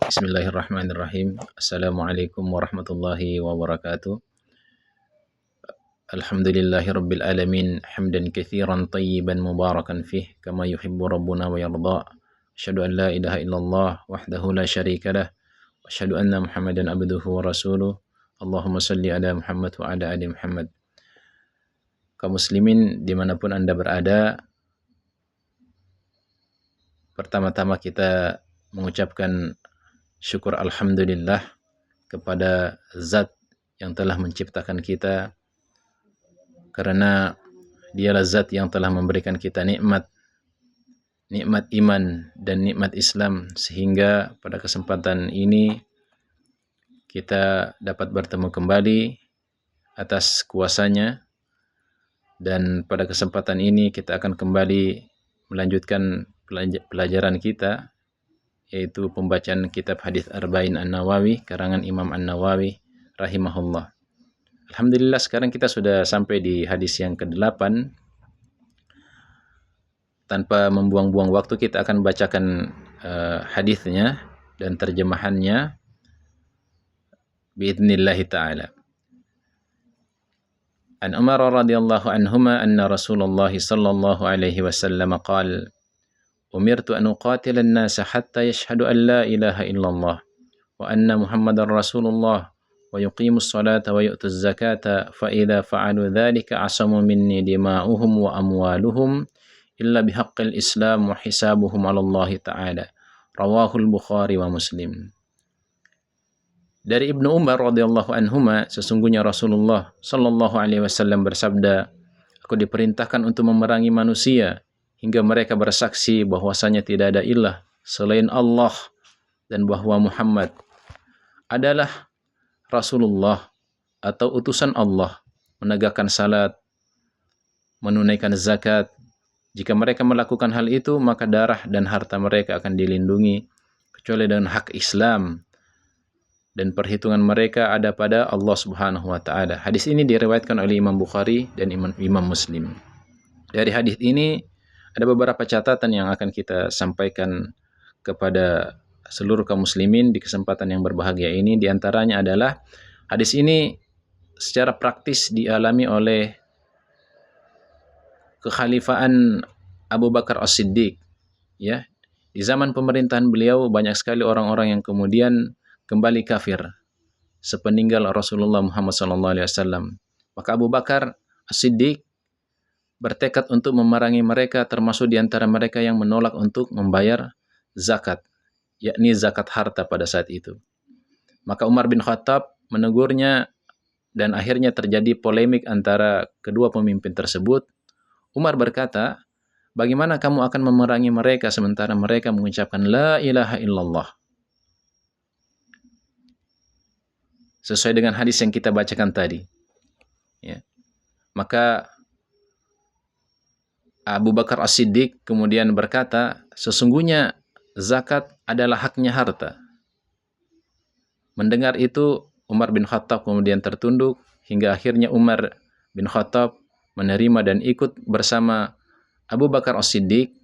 Bismillahirrahmanirrahim. Assalamualaikum warahmatullahi wabarakatuh. Alhamdulillahirabbil alamin, hamdan katsiran tayyiban mubarakan fih, kama yuhibbu rabbuna wa yarda. Asyhadu an la ilaha illallah wahdahu la syarikalah, wa asyhadu anna Muhammadan abduhu wa rasuluh. Allahumma salli ala Muhammad wa ala ali Muhammad. Kaum muslimin dimanapun Anda berada, pertama-tama kita mengucapkan syukur alhamdulillah kepada zat yang telah menciptakan kita, karena dialah zat yang telah memberikan kita nikmat iman dan nikmat Islam, sehingga pada kesempatan ini kita dapat bertemu kembali atas kuasanya. Dan pada kesempatan ini kita akan kembali melanjutkan pelajaran kita, yaitu pembacaan kitab Hadits Arba'in An-Nawawi karangan Imam An-Nawawi rahimahullah. Alhamdulillah, sekarang kita sudah sampai di hadis yang ke-8. Tanpa membuang-buang waktu, kita akan bacakan hadisnya dan terjemahannya biidnillahi ta'ala. An Umar radhiyallahu anhuma anna Rasulullah sallallahu alaihi wasallam qala umirtu an uqatila an-nasa hatta yashhadu an la ilaha illallah wa anna Muhammadar Rasulullah wa yuqimus salata wa yu'tuz zakata fa idza fa'alu dzalika asamu minni dima'uhum wa amwaluhum illa bihaqqil Islam wa hisabuhum 'ala Allah ta'ala. Rawahul Bukhari wa Muslim. Dari Ibnu Umar radhiyallahu anhuma, sesungguhnya Rasulullah sallallahu alaihi wasallam bersabda, aku diperintahkan untuk memerangi manusia hingga mereka bersaksi bahwasanya tidak ada ilah selain Allah dan bahwa Muhammad adalah Rasulullah atau utusan Allah, menegakkan salat, menunaikan zakat. Jika mereka melakukan hal itu, maka darah dan harta mereka akan dilindungi kecuali dengan hak Islam, dan perhitungan mereka ada pada Allah Subhanahu wa taala. Hadis ini diriwayatkan oleh Imam Bukhari dan Imam Muslim. Dari hadis ini ada beberapa catatan yang akan kita sampaikan kepada seluruh kaum muslimin di kesempatan yang berbahagia ini. Di antaranya adalah hadis ini secara praktis dialami oleh kekhalifaan Abu Bakar As-Siddiq, ya. Di zaman pemerintahan beliau banyak sekali orang-orang yang kemudian kembali kafir sepeninggal Rasulullah Muhammad SAW. Maka Abu Bakar As-Siddiq bertekad untuk memerangi mereka, termasuk di antara mereka yang menolak untuk membayar zakat, yakni zakat harta pada saat itu. Maka Umar bin Khattab menegurnya dan akhirnya terjadi polemik antara kedua pemimpin tersebut. Umar berkata, bagaimana kamu akan memerangi mereka sementara mereka mengucapkan la ilaha illallah? Sesuai dengan hadis yang kita bacakan tadi. Ya. Maka Abu Bakar As-Siddiq kemudian berkata, sesungguhnya zakat adalah haknya harta. Mendengar itu, Umar bin Khattab kemudian tertunduk, hingga akhirnya Umar bin Khattab menerima dan ikut bersama Abu Bakar As-Siddiq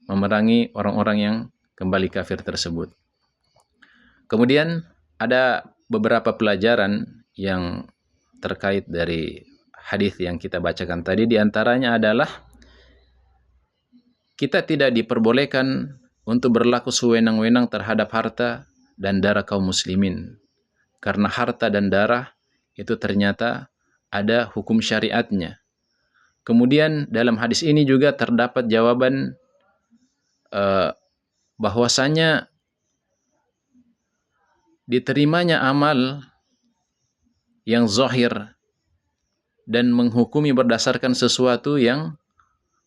memerangi orang-orang yang kembali kafir tersebut. Kemudian ada beberapa pelajaran yang terkait dari hadis yang kita bacakan tadi. Di antaranya adalah kita tidak diperbolehkan untuk berlaku sewenang-wenang terhadap harta dan darah kaum muslimin. Karena harta dan darah itu ternyata ada hukum syariatnya. Kemudian dalam hadis ini juga terdapat jawaban bahwasanya diterimanya amal yang zahir dan menghukumi berdasarkan sesuatu yang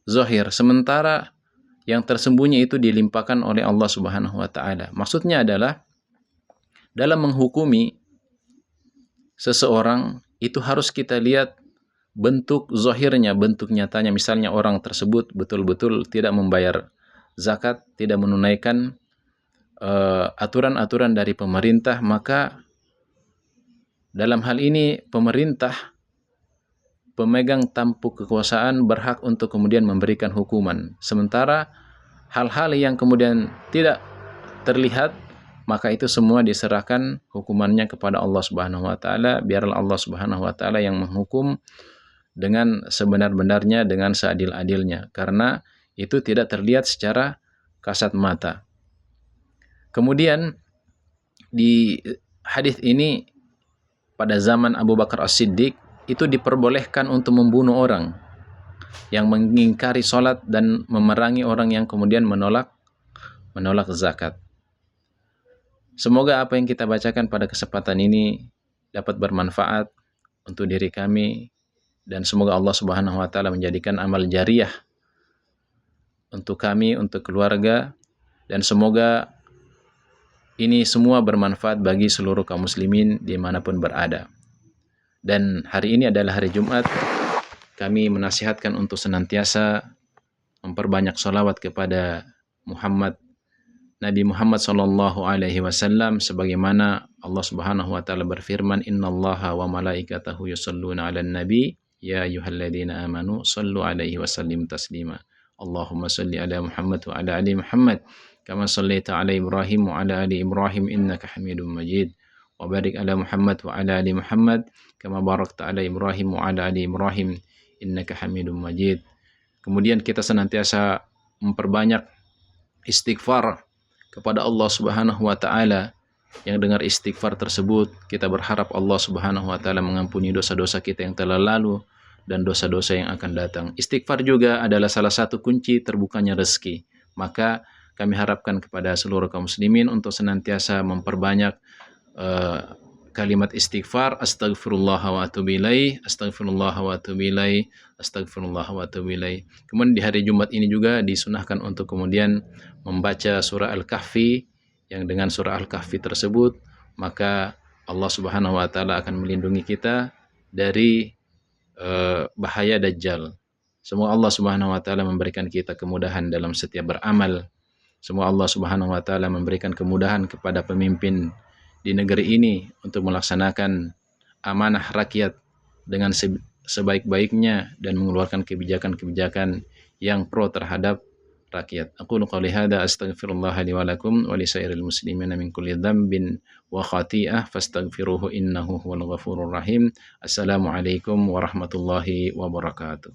zahir, sementara yang tersembunyi itu dilimpahkan oleh Allah Subhanahu wa taala. Maksudnya adalah dalam menghukumi seseorang itu harus kita lihat bentuk zahirnya, bentuk nyatanya. Misalnya orang tersebut betul-betul tidak membayar zakat, tidak menunaikan aturan-aturan dari pemerintah, maka dalam hal ini pemerintah, pemegang tampuk kekuasaan, berhak untuk kemudian memberikan hukuman. Sementara hal-hal yang kemudian tidak terlihat, maka itu semua diserahkan hukumannya kepada Allah Subhanahu wa taala. Biarlah Allah Subhanahu wa taala yang menghukum dengan sebenar-benarnya, dengan seadil-adilnya, karena itu tidak terlihat secara kasat mata. Kemudian di hadis ini, pada zaman Abu Bakar As-Siddiq itu diperbolehkan untuk membunuh orang yang mengingkari sholat dan memerangi orang yang kemudian menolak zakat. Semoga apa yang kita bacakan pada kesempatan ini dapat bermanfaat untuk diri kami, dan semoga Allah Subhanahu wa taala menjadikan amal jariah untuk kami, untuk keluarga, dan semoga ini semua bermanfaat bagi seluruh kaum muslimin dimanapun berada. Dan hari ini adalah hari Jumat, kami menasihatkan untuk senantiasa memperbanyak sholawat kepada Nabi Muhammad sallallahu alaihi wasallam, sebagaimana Allah Subhanahu wa taala berfirman, "Innallaha wa malaikatahu yusholluna 'alan nabi, ya ayyuhalladzina amanu shallu 'alaihi wa sallimu taslima. Allahumma shalli 'ala Muhammad wa 'ala ali Muhammad, kama shallaita 'ala Ibrahim wa 'ala ali Ibrahim innaka Hamidum Majid. Wa barik 'ala Muhammad wa 'ala ali Muhammad, kama barakta 'ala Ibrahim wa 'ala ali Ibrahim innaka Hamidum Majid." Kemudian kita senantiasa memperbanyak istighfar kepada Allah Subhanahu wa taala. Yang dengar istighfar tersebut, kita berharap Allah Subhanahu wa taala mengampuni dosa-dosa kita yang telah lalu dan dosa-dosa yang akan datang. Istighfar juga adalah salah satu kunci terbukanya rezeki. Maka kami harapkan kepada seluruh kaum muslimin untuk senantiasa memperbanyak kalimat istighfar, astagfirullah wa atubu ilaih, astagfirullah wa atubu ilaih, astagfirullah wa atubu ilaih. Kemudian di hari Jumat ini juga disunahkan untuk kemudian membaca surah Al-Kahfi, yang dengan surah Al-Kahfi tersebut maka Allah Subhanahu wa taala akan melindungi kita dari bahaya Dajjal. Semoga Allah Subhanahu wa taala memberikan kita kemudahan dalam setiap beramal. Semoga Allah Subhanahu wa taala memberikan kemudahan kepada pemimpin di negeri ini untuk melaksanakan amanah rakyat dengan sebaik-baiknya dan mengeluarkan kebijakan-kebijakan yang pro terhadap rakyat. Aqulu qouli hadza astaghfirullah li wa lakum wa li sairil muslimina min kulli dzambin wa khati'ah fastaghfiruhu innahu huwal ghafurur rahim. Assalamualaikum warahmatullahi wabarakatuh.